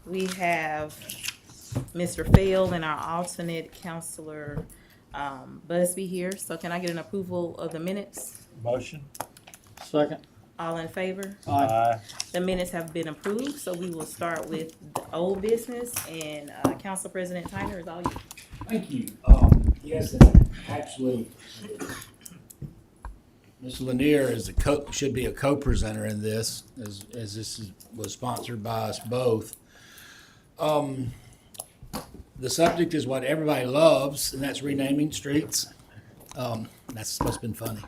We have Mr. Fail and our alternate Counselor Busby here. So can I get an approval of the minutes? Motion. Second. All in favor? Aye. The minutes have been approved, so we will start with the old business, and Council President Tyner is all you. Thank you. Yes, and actually, Ms. Lanier is should be a co-presenter in this, as was sponsored by us both. The subject is what everybody loves, and that's renaming streets. That's what's been funny.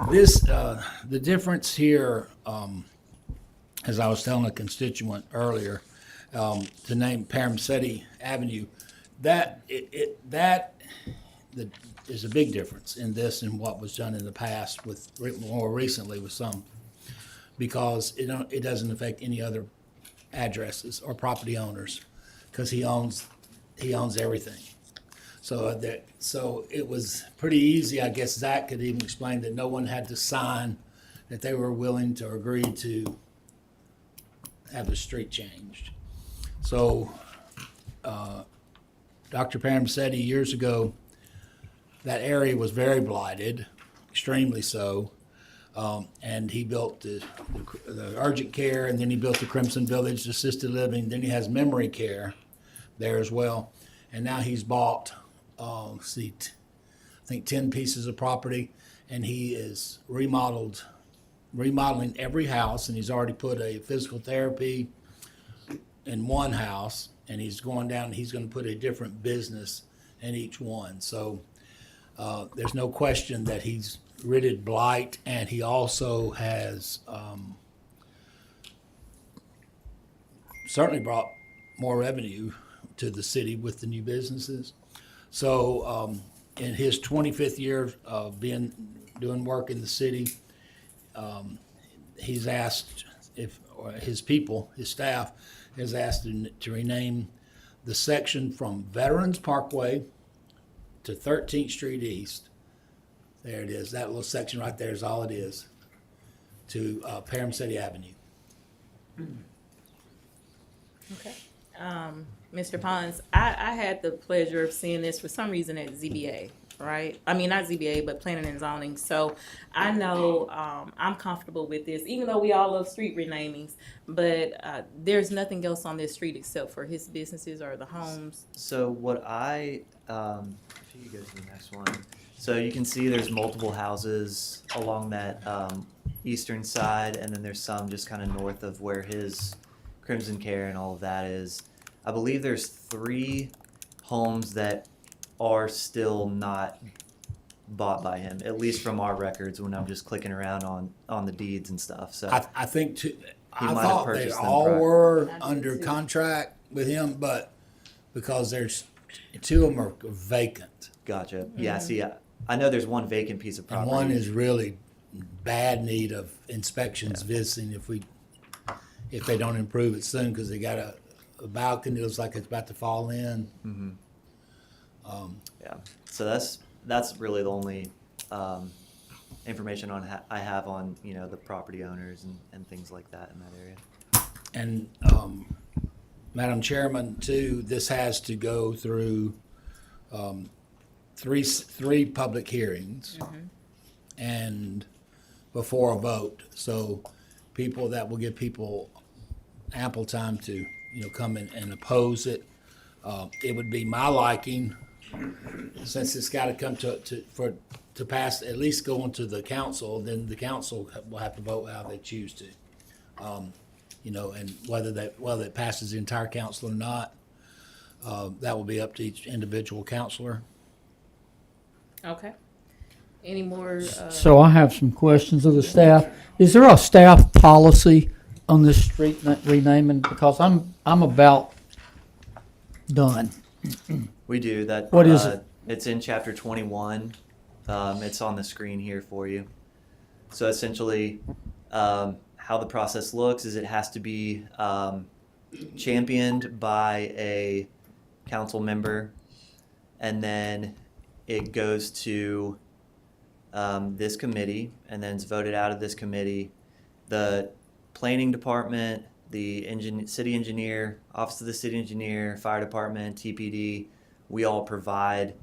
The difference here, as I was telling a constituent earlier, to name Paramceti Avenue, that is a big difference in this and what was done in the past with more recently with some, because it doesn't affect any other addresses or property owners, because he owns everything. So it was pretty easy. I guess Zach could even explain that no one had to sign that they were willing to agree to have the street changed. So Dr. Paramceti, years ago, that area was very blighted, extremely so. And he built the urgent care, and then he built the Crimson Village assisted living. Then he has memory care there as well. And now he's bought, I think 10 pieces of property, and he is remodeling every house, and he's already put a physical therapy in one house, and he's going down, and he's going to put a different business in each one. So there's no question that he's ridded blight, and he also has certainly brought more revenue to the city with the new businesses. So in his 25th year of doing work in the city, he's asked or his staff has asked to rename the section from Veterans Parkway to 13th Street East. There it is. That little section right there is all it is, to Paramceti Avenue. Okay. Mr. Pons, I had the pleasure of seeing this for some reason at ZBA, right? I mean, not ZBA, but Planning and Zoning. So I know I'm comfortable with this, even though we all love street renamings, but there's nothing else on this street except for his businesses or the homes. So what if you go to the next one. So you can see there's multiple houses along that eastern side, and then there's some just kind of north of where his Crimson Care and all of that is. I believe there's 3 homes that are still not bought by him, at least from our records when I'm just clicking around on the deeds and stuff. So I think I might have thought they purchased them all prior. were I did under too. contract with him, but because there's 2 of them are vacant, gotcha. Yeah, see, I know there's one vacant piece of and property. one is really bad need of inspections, visiting if they don't improve it soon, because they got a balcony that looks like it's about to fall in. Yeah, so that's really the only information I have on the property owners and things like that in that area. And Madam Chairman, too, this has to go through three public hearings and before a vote. So that will give people ample time to come in and oppose it. It would be my liking, since it's got to come to pass, at least go into the council, then the council will have to vote how they choose to. And whether it passes the entire council or not, that will be up to each individual councilor. Okay. Any more? So I have some questions of the staff. Is there a staff policy on this street renaming? Because I'm about done. We do that. What is it? It's in chapter 21. It's on the screen here for you. So essentially, how the process looks is it has to be championed by a council member, and then it goes to this committee, and then it's voted out of this committee. The planning department, the city engineer, office of the city engineer, fire department, TPD, we all provide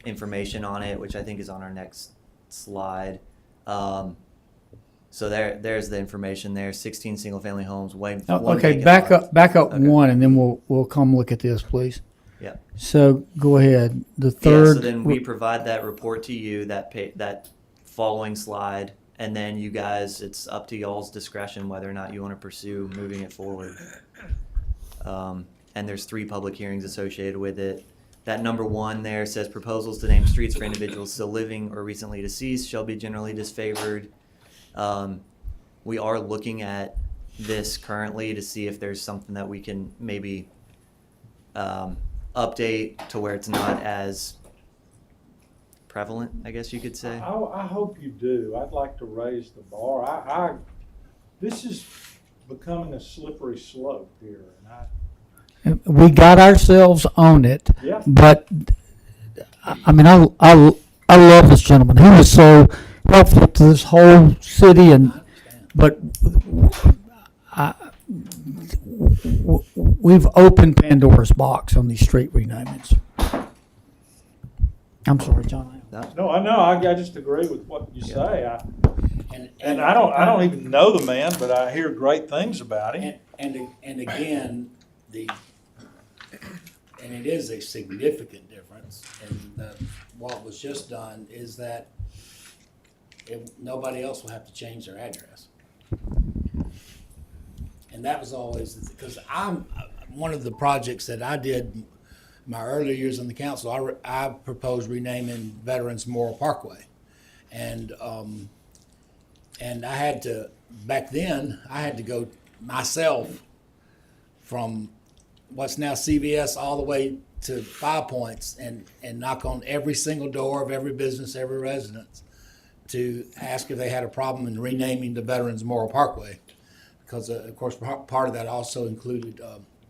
information on it, which I think is on our next slide. So there's the information there. 16 single-family homes. One Okay, vacant back lot. up, back up Okay. one, and then we'll come look at this, please. Yeah. So go ahead. The Yeah. third. So then we provide that report to you, that following slide, and then you guys, it's up to y'all's discretion whether or not you want to pursue moving it forward. And there's 3 public hearings associated with it. That number 1 there says proposals to name streets for individuals still living or recently deceased shall be generally disfavored. We are looking at this currently to see if there's something that we can maybe update to where it's not as prevalent, I guess you could say. I hope you do. I'd like to raise the bar. This is becoming a slippery slope here, and we got ourselves on it, yeah. but I mean, I love this gentleman. He was so helpful to this whole city, but we've opened Pandora's box on these street renamings. I'm sorry, John. No, I know. I just agree with what you say. And I don't even know the man, but I hear great things about him. And again, and it is a significant difference. And what was just done is that nobody else will have to change their address. And that was always, because one of the projects that I did my earlier years on the council, I proposed renaming Veterans Memorial Parkway. And I had to, back then, I had to go myself from what's now CVS all the way to 5 Points and knock on every single door of every business, every residence to ask if they had a problem in renaming the Veterans Memorial Parkway. Because, of course, part of that also included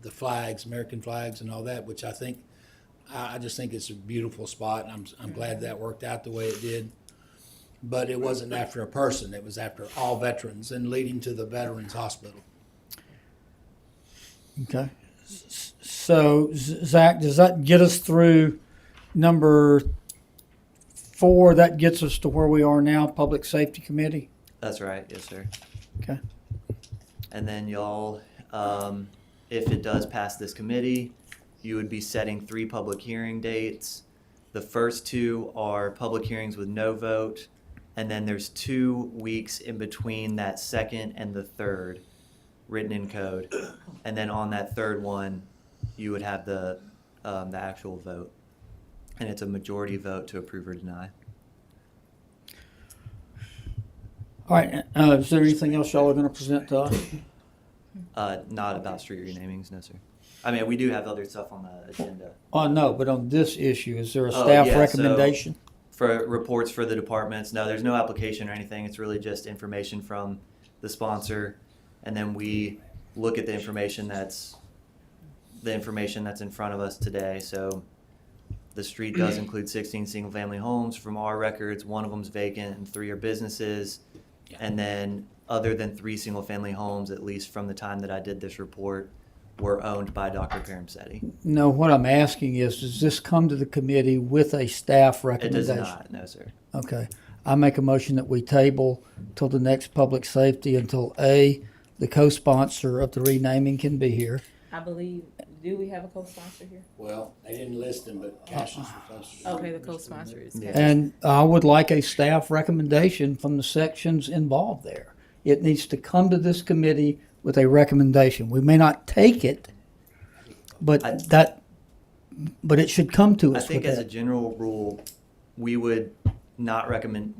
the flags, American flags and all that, which I just think it's a beautiful spot, and I'm glad that worked out the way it did. But it wasn't after a person, it was after all veterans and leading to the Veterans Hospital. Okay. So, Zach, does that get us through number 4? That gets us to where we are now, Public Safety Committee? That's right, yes, sir. Okay. And then y'all, if it does pass this committee, you would be setting 3 public hearing dates. The first 2 are public hearings with no vote, and then there's 2 weeks in between that second and the third, written in code. And then on that third one, you would have the actual vote. And it's a majority vote to approve or deny. All right. Is there anything else y'all are going to present to us? Not about street renamings, no, sir. I mean, we do have other stuff on the agenda. Oh, no, but on this issue, is there a Oh, staff yeah, so- recommendation? For reports for the departments, no, there's no application or anything. It's really just information from the sponsor. And then we look at the information that's in front of us today. So the street does include 16 single-family homes from our records. 1 of them's vacant and 3 are businesses. And then other than 3 single-family homes, at least from the time that I did this report, were owned by Dr. Paramsetti. No, what I'm asking is, does this come to the committee with a staff It does recommendation? not, no, sir. Okay. I make a motion that we table till the next public safety until A, the co-sponsor of the renaming can be here. I believe, do we have a co-sponsor here? Well, they didn't list them, but Cassius was supposed to. Okay, the co-sponsor is. Yeah. And I would like a staff recommendation from the sections involved there. It needs to come to this committee with a recommendation. We may not take it, but it should come to I us with think as a that. general rule, we would not recommend,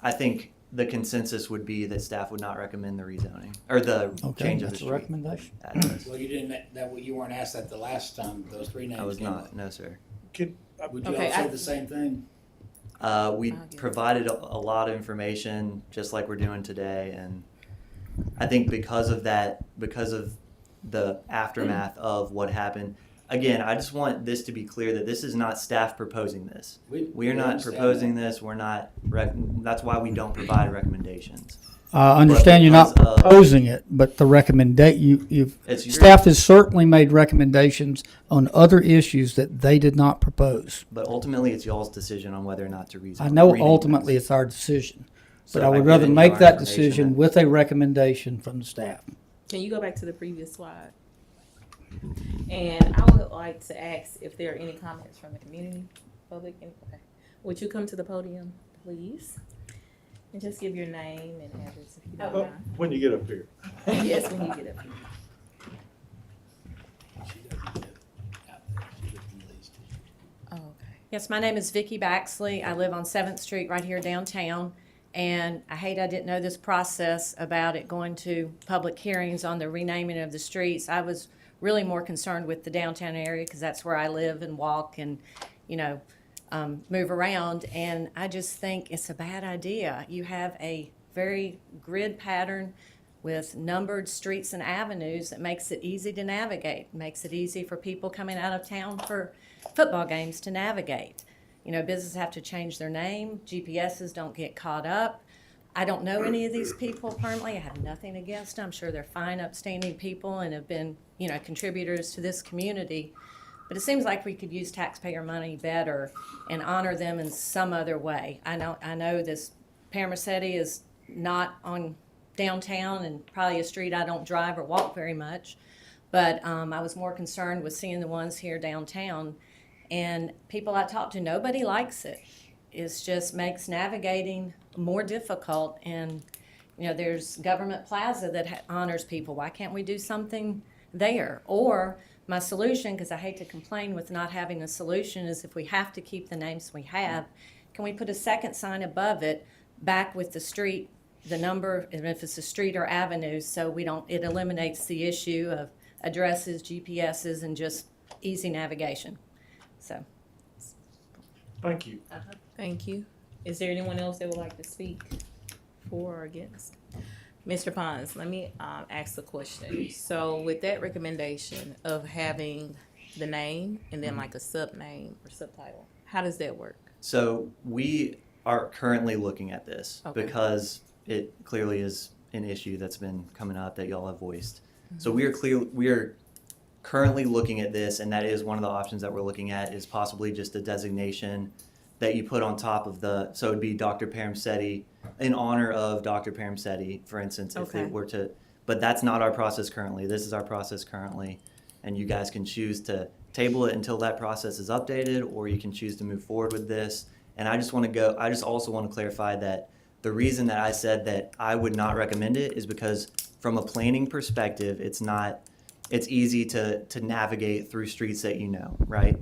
I think the consensus would be that staff would not recommend the rezoning, or the Okay, change of the that's a street recommendation. address. Well, you weren't asked that the last time those 3 names I was came not, up. no, sir. Would you Okay, all say I- the same thing? We I'll get it. provided a lot of information, just like we're doing today, and I think because of that, because of the aftermath of what happened, again, I just want this to be clear that this is not staff proposing this. We are not understand proposing that. this, we're not, that's why we don't provide recommendations. I understand you're not because of- proposing it, but the It's your- staff has certainly made recommendations on other issues that they did not propose. But ultimately, it's y'all's decision on whether or not to rezone. I know rename ultimately this. it's our decision, So but I by would rather giving make y'all that information decision that- with a recommendation from the staff. Can you go back to the previous slide? And I would like to ask if there are any comments from the community, public. Okay. Would you come to the podium, please? And just give your name and address if you don't Oh, mind. when you get up here. Yes, when you get up here. Oh, okay. Yes, my name is Vicki Baxley. I live on 7th Street right here downtown. And I didn't know this process about it going to public hearings on the renaming of the streets. I was really more concerned with the downtown area because that's where I live and walk and, move around. And I just think it's a bad idea. You have a very grid pattern with numbered streets and avenues that makes it easy to navigate, makes it easy for people coming out of town for football games to navigate. Businesses have to change their name. GPSs don't get caught up. I don't know any of these people permanently. I have nothing against them. I'm sure they're fine, upstanding people and have been, contributors to this community. But it seems like we could use taxpayer money better and honor them in some other way. I know this Paramosetti is not on downtown and probably a street I don't drive or walk very much. But I was more concerned with seeing the ones here downtown. And people I talk to, nobody likes it. It just makes navigating more difficult. And, there's Government Plaza that honors people. Why can't we do something there? Or my solution, because I hate to complain with not having a solution, is if we have to keep the names we have, can we put a second sign above it back with the street, the number, and if it's a street or avenue, so it eliminates the issue of addresses, GPSs, and just easy navigation. So, Thank you. Thank you. Is there anyone else that would like to speak for or against? Mr. Pons, let me ask a question. So with that recommendation of having the name and then like a sub-name or subtitle, how does that work? So we are currently looking at this Okay. because it clearly is an issue that's been coming up that y'all have voiced. So we are currently looking at this, and that is one of the options that we're looking at is possibly just a designation that you put on top of so it'd be Dr. Paramosetti in honor of Dr. Paramosetti, for instance, if Okay. it were to, but that's not our process currently. This is our process currently, and you guys can choose to table it until that process is updated, or you can choose to move forward with this. And I just also want to clarify that the reason that I said that I would not recommend it is because from a planning perspective, it's easy to navigate through streets that right?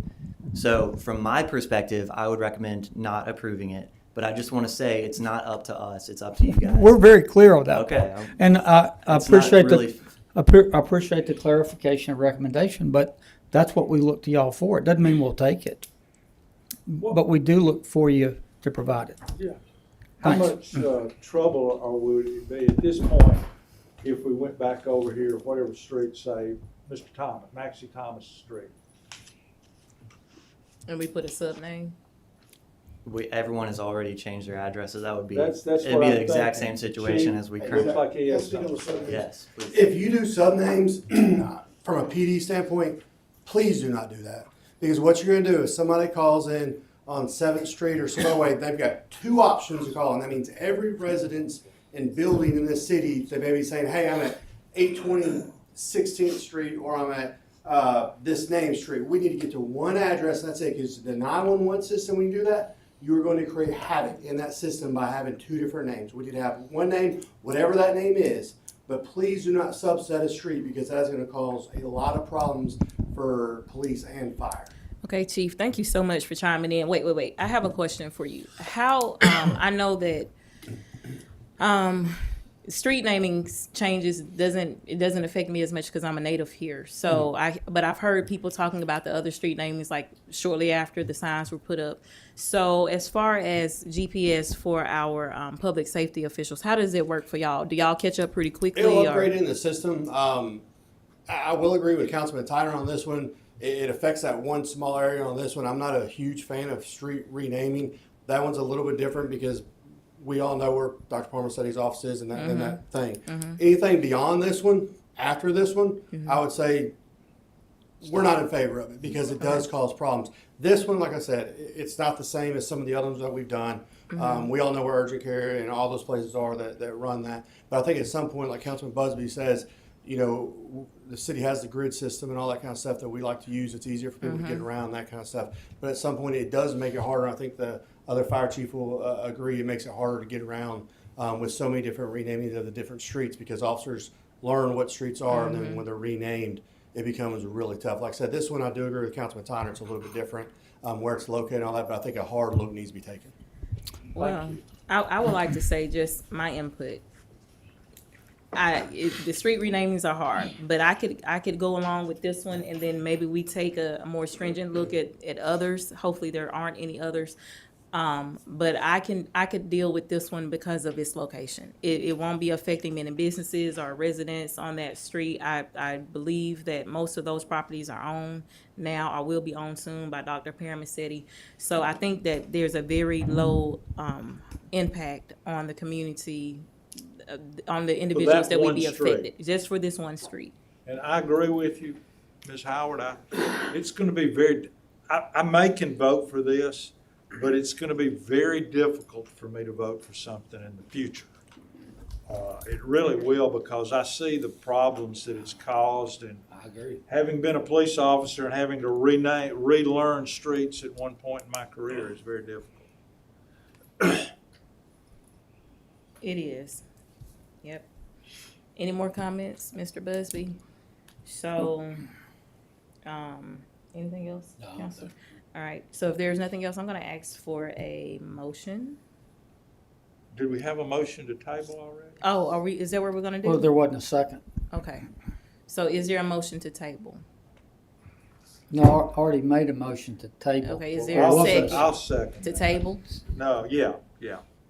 So from my perspective, I would recommend not approving it. But I just want to say it's not up to us. It's up to you guys. We're very clear on that. Okay. And I It's not appreciate really- I appreciate the clarification and recommendation, but that's what we look to y'all for. It doesn't mean we'll take it. But we do look for you to provide it. Yeah. How Thanks. much trouble would it be at this point if we went back over here, whatever street, say, Mr. Thomas, Maxie Thomas Street? And we put a sub-name? Everyone has already changed their addresses. That would be, That's it'd what be I'm the exact thinking. same situation Chief, as we it currently. looks like he has Speak on the something. subject. Yes. Please. If you do subnames from a PD standpoint, please do not do that. Because what you're gonna do is somebody calls in on 7th Street or some other way, they've got two options to call, and that means every residence and building in this city, they may be saying, hey, I'm at 820 16th Street, or I'm at this name street. We need to get to one address, and that's it, because the 911 system, when you do that, you're going to create havoc in that system by having two different names. We need to have one name, whatever that name is, but please do not subset a street, because that's going to cause a lot of problems for police and fire. Okay, Chief, thank you so much for chiming in. Wait. I have a question for you. How, I know that street naming changes doesn't affect me as much because I'm a native here. So but I've heard people talking about the other street namings like shortly after the signs were put up. So as far as GPS for our public safety officials, how does it work for y'all? Do y'all catch up pretty quickly? It'll or- upgrade in the system. I will agree with Councilman Tyner on this one. It affects that one small area on this one. I'm not a huge fan of street renaming. That one's a little bit different because we all know where Dr. Parmasetti's office is and that thing. Anything beyond this one, after this one, I would say we're not in favor of it because it does cause problems. This one, like I said, it's not the same as some of the other ones that we've done. We all know where urgent care and all those places are that run that. But I think at some point, like Councilman Busby says, you know, the city has the grid system and all that kind of stuff that we like to use. It's easier for people to get around, that kind of stuff. But at some point, it does make it harder. I think the other fire chief will agree. It makes it harder to get around with so many different renamings of the different streets because officers learn what streets are, and then when they're renamed, it becomes really tough. Like I said, this one I do agree with Councilman Tyner. It's a little bit different where it's located and all that, but I think a hard look needs to be taken. Well, I would like to say just my input. The street renamings are hard, but I could go along with this one, and then maybe we take a more stringent look at others. Hopefully, there aren't any others. But I could deal with this one because of its location. It won't be affecting many businesses or residents on that street. I believe that most of those properties are owned now or will be owned soon by Dr. Paramasetti. So I think that there's a very low impact on the community, on the individuals that would be one street. affected, just for this one street. And I agree with you, Ms. Howard. It's going to be I may can vote for this, but it's going to be very difficult for me to vote for something in the future. It really will, because I see the problems that it's caused, and I agree. having been a police officer and having to relearn streets at one point in my career is very difficult. It is. Yep. Any more comments, Mr. Busby? So, anything else, No, Council? All right, so if there's nothing else, I'm gonna ask for a motion. Did we have a motion to table already? Oh, is that what we're gonna do? Well, there wasn't a second. Okay, so is there a motion to table? No, I already made a motion to table. Okay, is there a I'll second second. to that. table? No, yeah.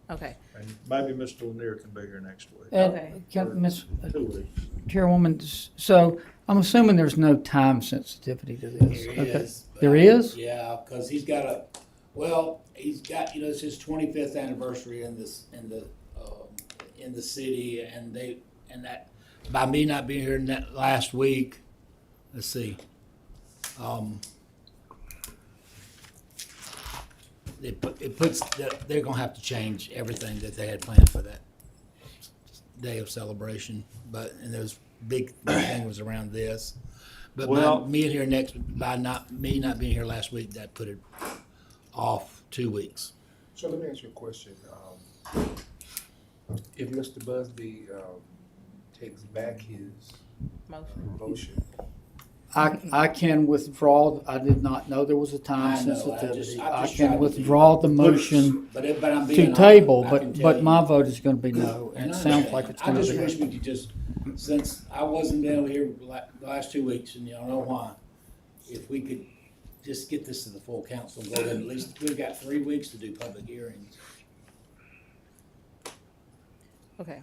Okay, And maybe Mr. Lanier can be here next week. Okay. Miss 2 weeks. Chairwoman, so I'm assuming there's no time sensitivity to this. There Okay. is. There is? Yeah, because he's got, it's his 25th anniversary in the city, and that, by me not being here last week, let's see, they're gonna have to change everything that they had planned for that day of celebration, and there's big thing was around this. But Well- by me not being here last week, that put it off 2 weeks. So let me ask you a question. If Mr. Busby takes back his motion, I can withdraw, I did not know there was a time I know, sensitivity. I I just can tried to withdraw the motion But I'm to being table, honest, I can tell but you. my vote is gonna be no, And and it I sounds understand. like it's I gonna just be. wish we could just, since I wasn't down here the last 2 weeks, and you don't know why, if we could just get this to the full council and go ahead, at least, we've got 3 weeks to do public hearings. okay.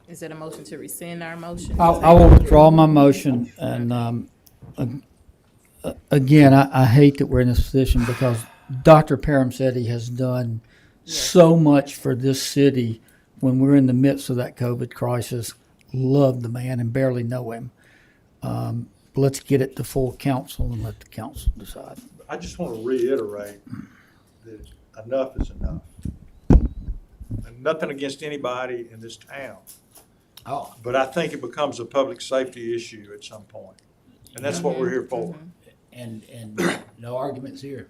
Is that a motion to rescind our motion? I will withdraw my motion, and, again, I hate that we're in this position because Dr. Parham said he has done so much for this city when we're in the midst of that COVID crisis. Love the man and barely know him. Let's get it to full council and let the council decide. I just want to reiterate that enough is enough. And nothing against anybody in this town, Oh, but I think it becomes a public safety issue at some point. And that's what we're here for. and no arguments here.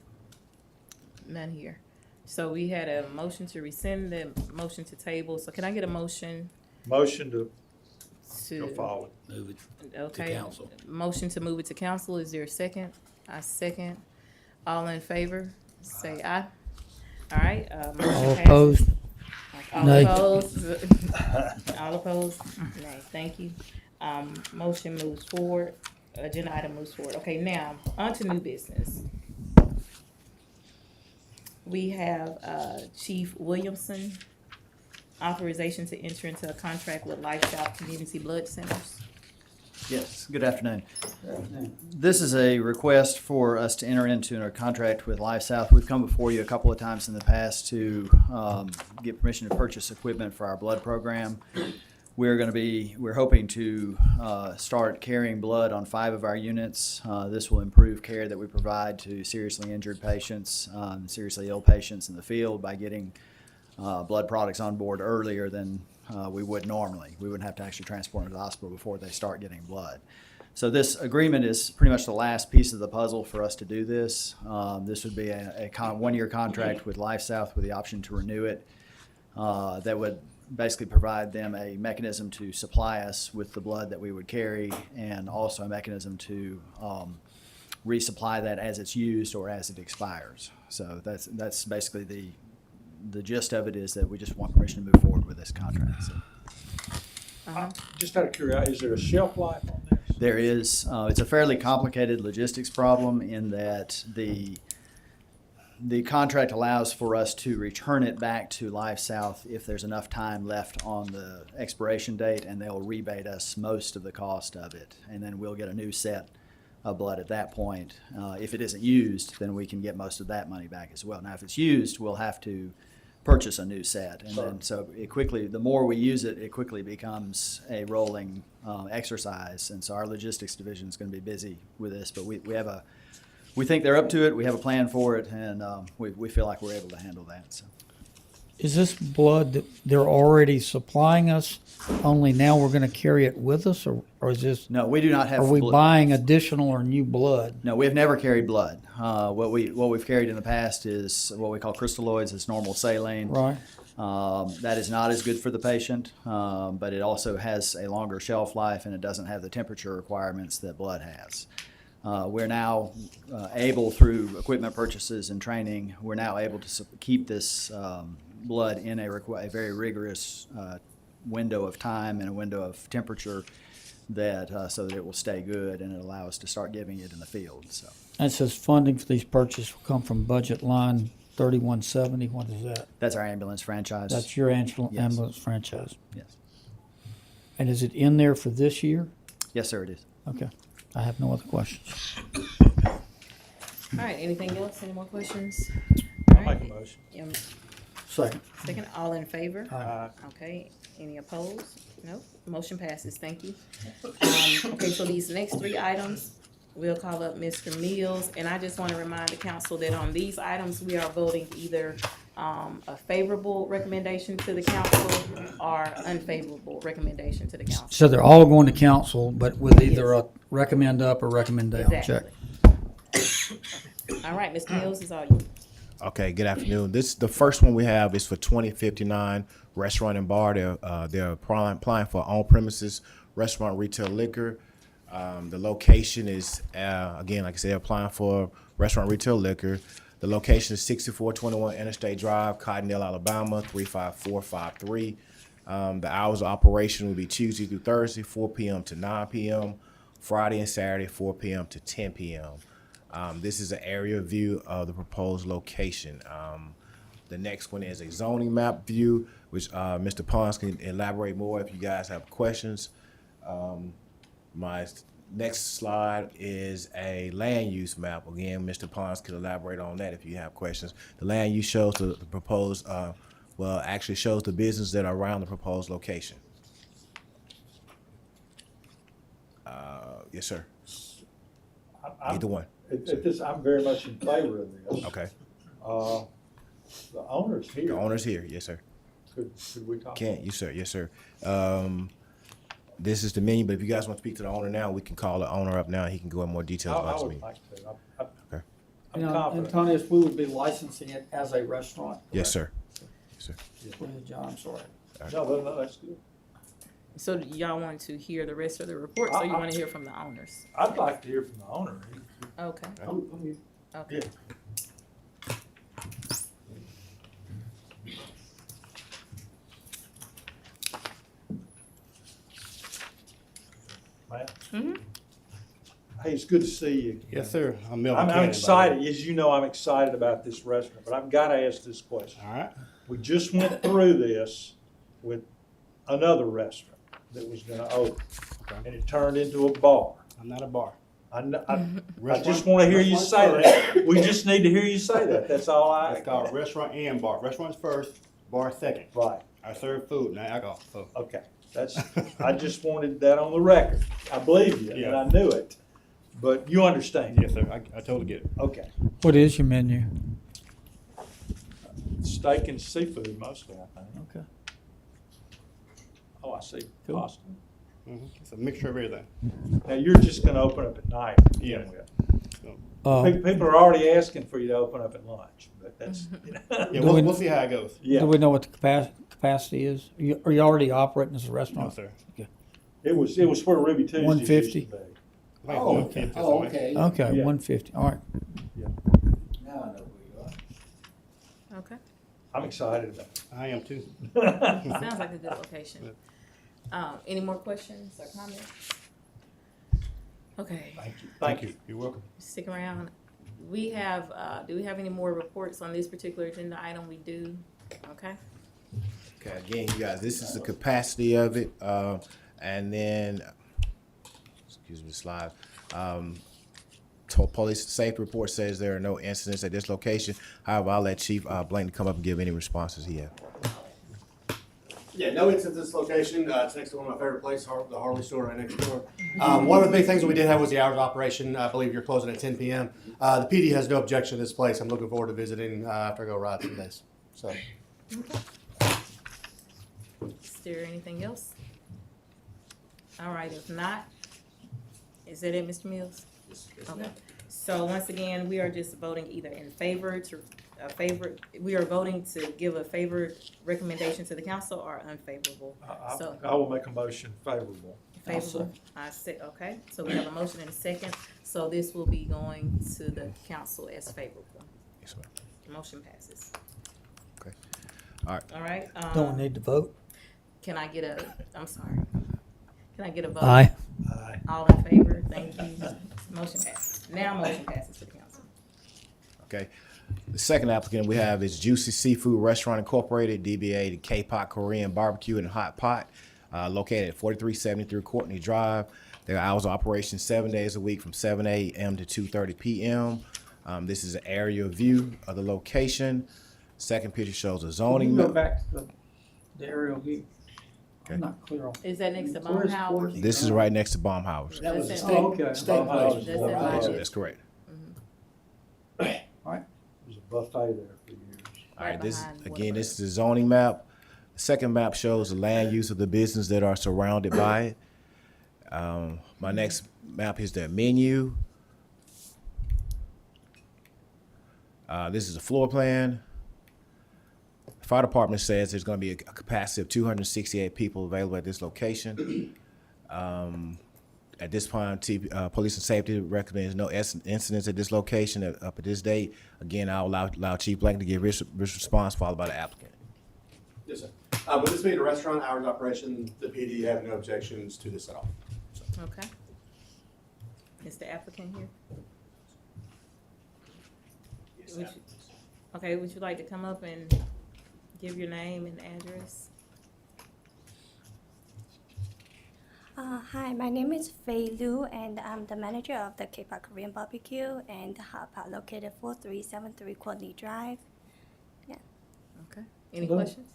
None here. So we had a motion to rescind, the motion to table. So can I get a motion Motion to go to, forward. Move it to okay, council. motion to move it to council. Is there a second? I second. All in favor, say aye. All right, motion All passes. opposed? All Nay. opposed? All opposed? Nay, thank you. Motion moves forward, agenda item moves forward. Okay, now, on to new business. We have, Chief Williamson, authorization to enter into a contract with Life South Community Blood Centers. Yes, good afternoon. This is a request for us to enter into a contract with Life South. We've come before you a couple of times in the past to get permission to purchase equipment for our blood program. We're hoping to start carrying blood on 5 of our units. This will improve care that we provide to seriously injured patients, seriously ill patients in the field by getting blood products on board earlier than we would normally. We wouldn't have to actually transport them to the hospital before they start getting blood. So this agreement is pretty much the last piece of the puzzle for us to do this. This would be a one-year contract with Life South with the option to renew it. That would basically provide them a mechanism to supply us with the blood that we would carry, and also a mechanism to resupply that as it's used or as it expires. So that's basically the gist of it, is that we just want permission to move forward with this contract. So. Just out of curiosity, is there a shelf life on this? There is. It's a fairly complicated logistics problem in that the contract allows for us to return it back to Life South if there's enough time left on the expiration date, and they'll rebate us most of the cost of it, and then we'll get a new set of blood at that point. If it isn't used, then we can get most of that money back as well. Now, if it's used, we'll have to purchase a new set, and then so it quickly, the more we use it, it quickly becomes a rolling exercise, and so our logistics division is going to be busy with this, but we think they're up to it, we have a plan for it, and we feel like we're able to handle that. So. Is this blood that they're already supplying us, only now we're gonna carry it with us, or is this, No, we do not have are we blood. buying additional or new blood? No, we have never carried blood. What we've carried in the past is what we call crystalloids. It's normal saline. Right. That is not as good for the patient, but it also has a longer shelf life, and it doesn't have the temperature requirements that blood has. We're now able, through equipment purchases and training, we're now able to keep this blood in a very rigorous window of time and a window of temperature that so that it will stay good, and it allow us to start giving it in the field. So. And it says funding for these purchases will come from budget line 3170. What is that? That's our ambulance franchise. That's your Yes. ambulance franchise. Yes. And is it in there for this year? Yes, sir, it is. Okay. I have no other questions. All right, anything else? Any more questions? I'll make a motion. Second. Second, all in favor? Aye. Okay, any opposed? No, motion passes, thank you. Okay, so these next 3 items, we'll call up Mr. Mills, and I just want to remind the council that on these items, we are voting either a favorable recommendation to the council or unfavorable recommendation to the council. So they're all going to council, but with either a recommend up or recommend down. Check. Exactly. All right, Mr. Mills, is all you. Okay, good afternoon. The first one we have is for 2059 Restaurant and Bar. They're applying for on-premises restaurant, retail, liquor. The location is, again, like I said, applying for restaurant, retail, liquor. The location is 6421 Interstate Drive, Cottondale, Alabama, 35453. The hours of operation will be Tuesday through Thursday, 4 p.m. to 9 p.m., Friday and Saturday, 4 p.m. to 10 p.m. This is an area view of the proposed location. The next one is a zoning map view, which Mr. Pons can elaborate more if you guys have questions. My next slide is a land use map. Again, Mr. Pons can elaborate on that if you have questions. The land use shows the proposed, actually shows the business that are around the proposed location. Yes, sir. Either one. I'm very much in favor of this. Okay. The owner's here. The owner's here. Yes, sir. Could we talk? Yes, sir. Yes, sir. This is the menu, but if you guys want to speak to the owner now, we can call the owner up now. He can go in more details I about the would menu. like to. Okay. I'm confident. Antonius, we would be licensing it as a restaurant. Yes, sir. Yes, sir. Go ahead, John, I'm sorry. No, that's good. So do y'all want to hear the rest of the report, or you want to hear from the owners? I'd like to hear from the owner. Okay, okay. Yeah. Matt? Mhm. Hey, it's good to see you. Yes, sir. I'm I'm excited. As you know, I'm excited about this restaurant, but I've got to ask this question. All right. We just went through this with another restaurant that was gonna open, and it turned into a bar. I'm not a bar. I just Restaurant- wanna hear you restaurant say first. that. We just need to hear you say that, that's all I. It's called restaurant and bar. Restaurant's first, bar second. Right, I serve food, not alcohol. So okay, that's, I just wanted that on the record. I believe you, and Yeah. I knew it, but you understand. yes, sir. I totally get it. Okay, What is your menu? steak and seafood mostly, I think. Okay. Oh, I see, Cool. pasta. It's a mixture of everything. Now, you're just gonna open up at night to begin Yeah. with. So, People are already asking for you to open up at lunch, but that's, yeah, Do we- we'll see how it goes. yeah. Do we know what the capacity is? Are you already operating as a No, restaurant? sir. It was where Ruby Tuesdays used 150? to be. I think Oh, 150 oh, something. okay. Okay, Yeah. 150, all right. Now I know where you are. Okay. I'm excited about I am too. it. Sounds like a good location. Any more questions or comments? Okay, Thank you. You're welcome. stick around. We have, do we have any more reports on this particular agenda item? We do. Okay. Okay, again, you guys, this is the capacity of it, and then, excuse me, slide. Police safety report says there are no incidents at this location. However, I'll let Chief Blanton come up and give any responses he has. Yeah, no incidents at this location. It's next to one of my favorite places, the Harley store right next door. One of the big things that we did have was the hours of operation. I believe you're closing at 10 p.m. The PD has no objection to this place. I'm looking forward to visiting after I go ride some days. So. Is there anything else? All right, if not, is that it, Mr. Mills? Okay. So once again, we are just voting either in favor we are voting to give a favor recommendation to the council or unfavorable. So I will make a motion favorable. favorable, I say, okay, so we have a motion and a second, so this will be going to the council as favorable. Yes, ma'am. Motion passes. Okay. All right. All right, Don't we need to vote? can I get I'm sorry, can I get a vote? Aye. Aye. All in favor, thank you. Motion passes. Now motion passes to the council. Okay. The second applicant we have is Juicy Seafood Restaurant Incorporated, DBA the K-Pot Korean Barbecue and Hot Pot, located at 4373 Courtney Drive. Their hours of operation 7 days a week from 7 a.m. to 2:30 p.m. This is an aerial view of the location. Second picture shows a zoning map. back to the aerial view? I'm not clear on. Is that next to Baumhauer? This is right next to Baumhauer's. That was a That's state, it. okay. state place. That's it, right? right. That's correct. There's a buffet there for years. All right, this, behind again, this is Whataburger. the zoning map. The second map shows the land use of the business that are surrounded by it. My next map is the menu. This is a floor plan. The fire department says there's gonna be a capacity of 268 people available at this location. At this point, police and safety recommends no incidents at this location up at this date. Again, I'll allow Chief Blank to give his response, followed by the applicant. Yes, sir. With this being a restaurant, hours of operation, the PD have no objections to this at all. Okay. Is the applicant here? Would you- Okay, would you like to come up and give your name and address? Hi, my name is Fei Liu, and I'm the manager of the K-Pop Korean Barbecue and Hot Pot located 4373 Courtney Drive. Okay. Any questions?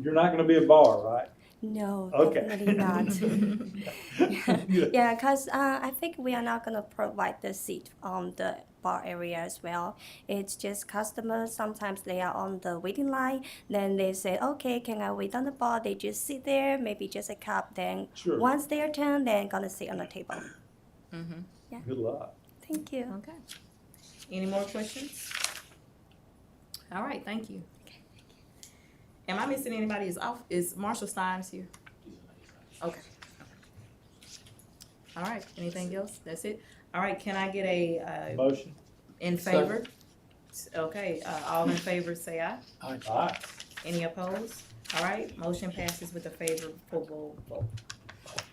You're not gonna be a bar, right? No, Okay. definitely not. Yeah, because I think we are not going to provide the seat on the bar area as well. It's just customers, sometimes they are on the waiting line, then they say, okay, can I wait on the bar? They just sit there, maybe just a cup, then Sure. once their turn, then going to sit on the table. Good luck. Thank you. Okay. Any more questions? All right, thank you. Am I missing anybody? Is Marshall Steins here? Okay. All right, anything else? That's it? All right, can I get a, Motion? in favor? Okay, all in favor, say aye. Aye. Any opposed? All right, motion passes with a favorable vote.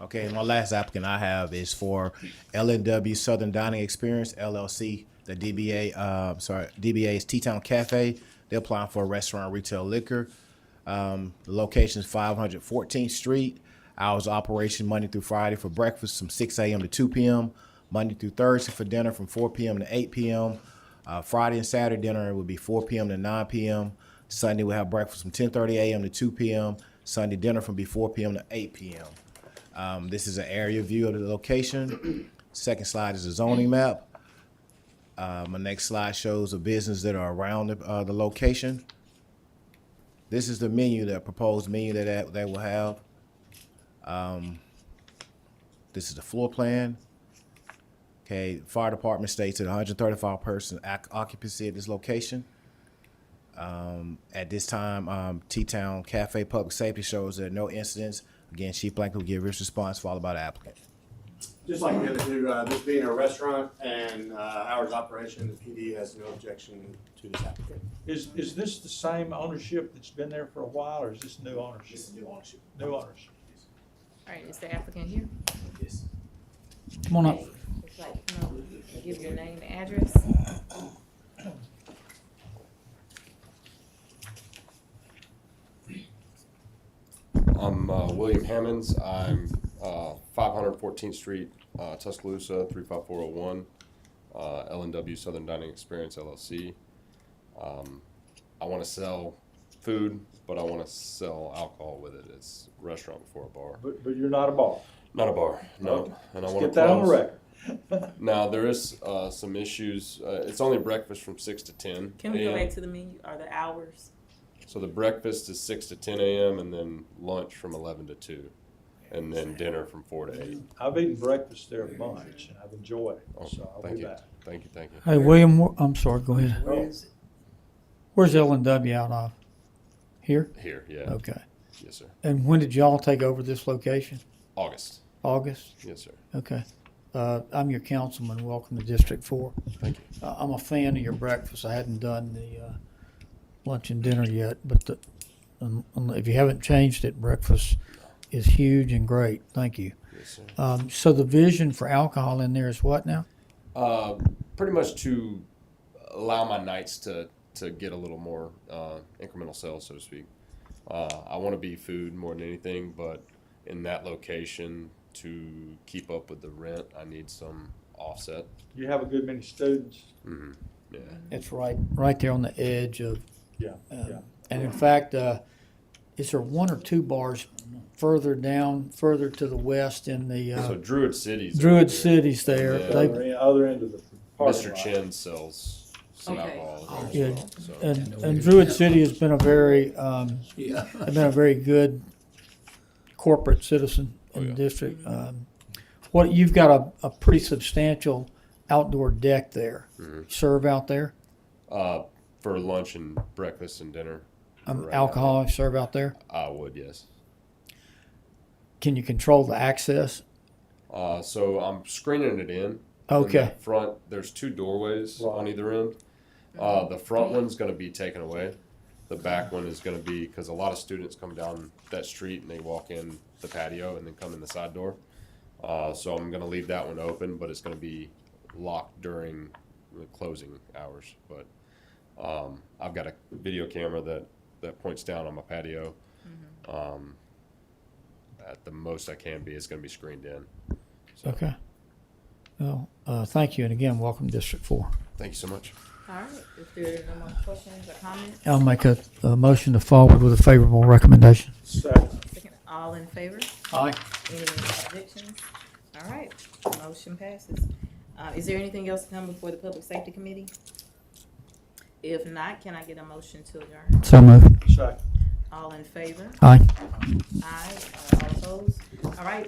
Okay, my last applicant I have is for LNW Southern Dining Experience LLC, the DBA is T-Town Cafe. They're applying for a restaurant retail liquor. The location is 514th Street. Hours of operation Monday through Friday for breakfast from 6 a.m. to 2 p.m. Monday through Thursday for dinner from 4 p.m. to 8 p.m. Friday and Saturday dinner would be 4 p.m. to 9 p.m. Sunday we have breakfast from 10:30 a.m. to 2 p.m. Sunday dinner from 4 p.m. to 8 p.m. This is an area view of the location. Second slide is a zoning map. My next slide shows the business that are around the location. This is the menu, the proposed menu that they will have. This is the floor plan. Okay, fire department states at 135 person occupancy at this location. At this time, T-Town Cafe Public Safety shows there are no incidents. Again, Chief Blank will give his response followed by the applicant. Just like the other two, this being a restaurant and hours of operation, the PD has no objection to this applicant. Is this the same ownership that's been there for a while, or is this new ownership? This is new ownership. New ownership. All right, is the applicant here? Yes. Come on up. It's like, come on, give your name and address. I'm William Hammonds. I'm 514th Street, Tuscaloosa, 35401, L&W Southern Dining Experience, LLC. I want to sell food, but I want to sell alcohol with it. It's a restaurant before a bar. But you're not a bar. Not a bar, no. Okay. And I Let's want to get that on the close. record. Now, there is some issues. It's only breakfast from 6 to 10 Can we go a.m. back to the menu, or the hours? So the breakfast is 6 to 10 a.m. and then lunch from 11 to 2. And then dinner from 4 to 8. I've eaten breakfast there a bunch, and I've enjoyed it, Oh, so I'll thank be you. back. Thank you, thank you. Hey, William, I'm sorry, go ahead. Well, Where's L&W out of? Here? Here, yeah. Okay. Yes, sir. And when did y'all take over this location? August. August? Yes, sir. Okay. I'm your councilman. Welcome to District 4. Thank you. I'm a fan of your breakfast. I hadn't done the lunch and dinner yet, but if you haven't changed it, breakfast is huge and great. Thank you. Yes, sir. So the vision for alcohol in there is what now? Pretty much to allow my nights to get a little more incremental sales, so to speak. I want to be food more than anything, but in that location, to keep up with the rent, I need some offset. you have a good many students. Mm-hmm. Yeah. It's right there on the edge of, Yeah, yeah. and in fact, is there one or two bars further down, further to the west in the So Druid City's Druid over there. City's there? Yeah. They- Other end of the parking Mr. lot. Chen sells some Okay. alcohol Yeah, there as well. So. and Druid City has been a very good corporate citizen in the yeah. district. What you've got a pretty substantial outdoor deck there. Mhm. Serve out there. For lunch and breakfast and dinner. right now. Alcohol serve out there. I would, yes. Can you control the access? So I'm screening it in. Okay. In the front, there's two doorways on either end. The front one's going to be taken away. The back one is going to be, because a lot of students come down that street and they walk in the patio and then come in the side door. So I'm going to leave that one open, but it's going to be locked during the closing hours. But I've got a video camera that points down on my patio. At the most I can be, it's going to be screened in. So, Okay. Well, thank you, and again, welcome to District 4. thank you so much. All right, if there are no more questions or comments, I'll make a motion to forward with a favorable recommendation. Second. all in favor? Aye. Any objections? All right, motion passes. Is there anything else to come before the Public Safety Committee? If not, can I get a motion to adjourn? So moved. Second. All in favor? Aye. Aye. All opposed? All right.